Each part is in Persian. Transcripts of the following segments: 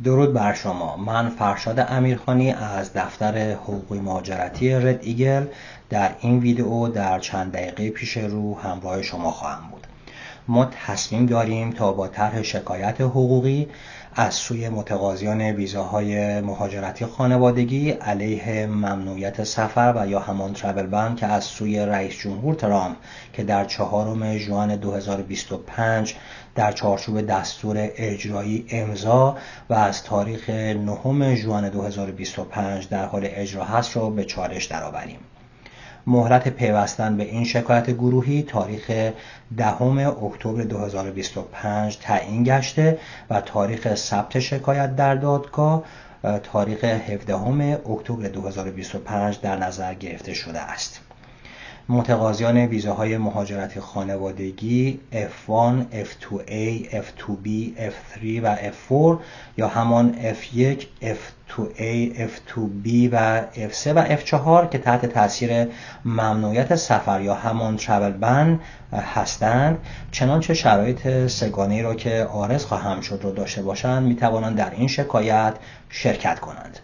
درود بر شما. من فرشاد امیرخانی از دفتر حقوقی مهاجرتی رد ایگل در این ویدئو در چند دقیقه پیش رو همراه شما خواهم بود. ما تصمیم داریم تا با طرح شکایت حقوقی از سوی متقاضیان ویزاهای مهاجرتی خانوادگی علیه ممنوعیت سفر و یا همان ترابل بن که از سوی رئیس جمهور ترامپ که در 4 ژوئن 2025 در چارچوب دستور اجرایی امضا و از تاریخ 9 ژوئن 2025 در حال اجرا هست را به چالش درآوریم. مهلت پیوستن به این شکایت گروهی تاریخ 10 اکتبر 2025 تعیین گشته و تاریخ ثبت شکایت در دادگاه تاریخ 17 اکتبر 2025 در نظر گرفته شده است. متقاضیان ویزاهای مهاجرت خانوادگی F1, F2A, F2B, F3 و F4 یا همان F1, F2A, F2B و F3 و F4 که تحت تاثیر ممنوعیت سفر یا همان ترابل بن هستند، چنانچه شرایط سگانه‌ای را که عارض خواهم شد را داشته باشند، می‌توانند در این شکایت شرکت کنند.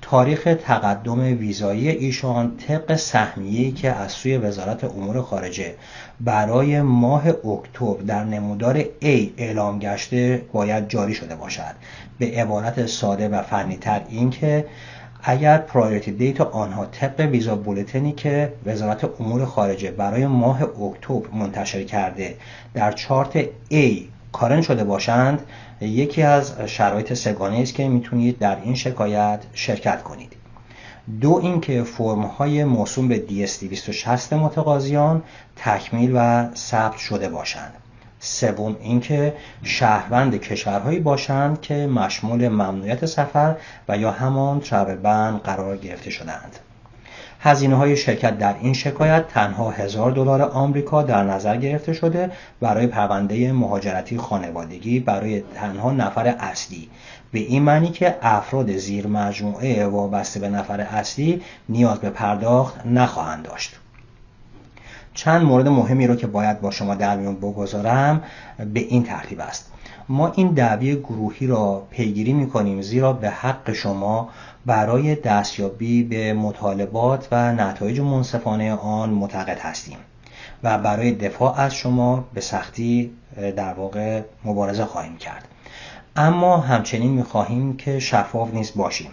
تاریخ تقدم ویزایی ایشان طبق سهمیه‌ای که از سوی وزارت امور خارجه برای ماه اکتبر در نمودار A اعلام گشته باید جاری شده باشد. به عبارت ساده و فنی‌تر این که اگر پرایورتی دیت آنها طبق ویزا بولتنی که وزارت امور خارجه برای ماه اکتبر منتشر کرده در چارت A کارن شده باشند، یکی از شرایط سگانه است که میتونید در این شکایت شرکت کنید. دو اینکه فرم‌های موسوم به DS260 متقاضیان تکمیل و ثبت شده باشند. سوم اینکه شهروند کشورهایی باشند که مشمول ممنوعیت سفر و یا همان ترابل بن قرار گرفته شدند. هزینه‌های شرکت در این شکایت تنها $1000 آمریکا در نظر گرفته شده برای پرونده مهاجرتی خانوادگی برای تنها نفر اصلی، به این معنی که افراد زیر مجموعه وابسته به نفر اصلی نیاز به پرداخت نخواهند داشت. چند مورد مهمی رو که باید با شما در میون بگذارم به این ترتیب است. ما این دعوی گروهی را پیگیری می‌کنیم زیرا به حق شما برای دستیابی به مطالبات و نتایج منصفانه آن معتقد هستیم و برای دفاع از شما به سختی در واقع مبارزه خواهیم کرد. اما همچنین می‌خواهیم که شفاف نیز باشیم.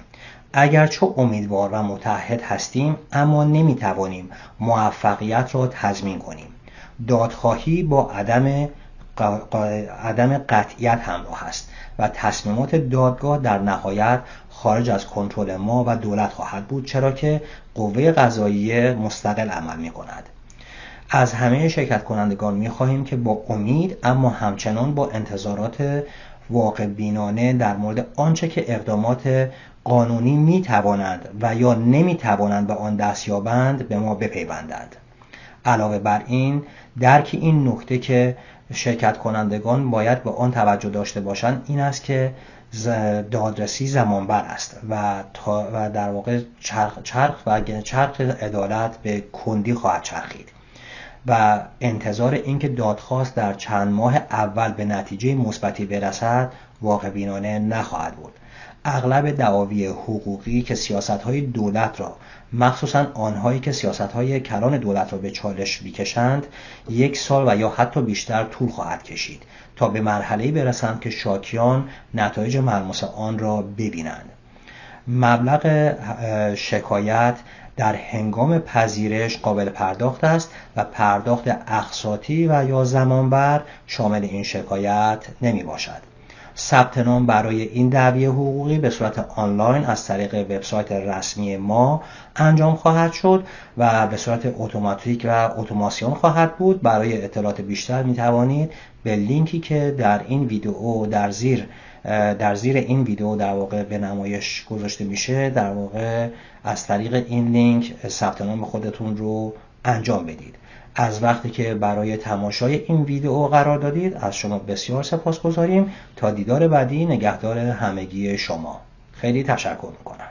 اگرچه امیدوار و متعهد هستیم، اما نمی‌توانیم موفقیت را تضمین کنیم. دادخواهی با عدم قطعیت همراه است و تصمیمات دادگاه در نهایت خارج از کنترل ما و دولت خواهد بود، چرا که قوه قضاییه مستقل عمل می کند. از همه شرکت کنندگان می خواهیم که با امید اما همچنان با انتظارات واقع بینانه در مورد آنچه که اقدامات قانونی می توانند و یا نمی توانند به آن دست یابند به ما بپیوندند. علاوه بر این، درک این نکته که شرکت کنندگان باید به آن توجه داشته باشند این است که دادرسی زمانبر است و در واقع چرخ عدالت به کندی خواهد چرخید و انتظار اینکه دادخواست در چند ماه اول به نتیجه مثبتی برسد واقع بینانه نخواهد بود. اغلب دعاوی حقوقی که سیاست‌های دولت را، مخصوصاً آنهایی که سیاست‌های کلان دولت را به چالش می‌کشند، 1 سال و یا حتی بیشتر طول خواهد کشید تا به مرحله‌ای برسند که شاکیان نتایج ملموس آن را ببینند. مبلغ شکایت در هنگام پذیرش قابل پرداخت است و پرداخت اقساطی و یا زمانبر شامل این شکایت نمی باشد. ثبت نام برای این دعوی حقوقی به صورت آنلاین از طریق وبسایت رسمی ما انجام خواهد شد و به صورت اتوماتیک و اتوماسیون خواهد بود. برای اطلاعات بیشتر می توانید به لینکی که در این ویدیو در زیر این ویدیو در واقع به نمایش گذاشته میشه در واقع از طریق این لینک ثبت نام خودتون رو انجام بدید. از وقتی که برای تماشای این ویدیو قرار دادید از شما بسیار سپاسگزاریم. تا دیدار بعدی، نگهدار همگی شما. خیلی تشکر میکنم.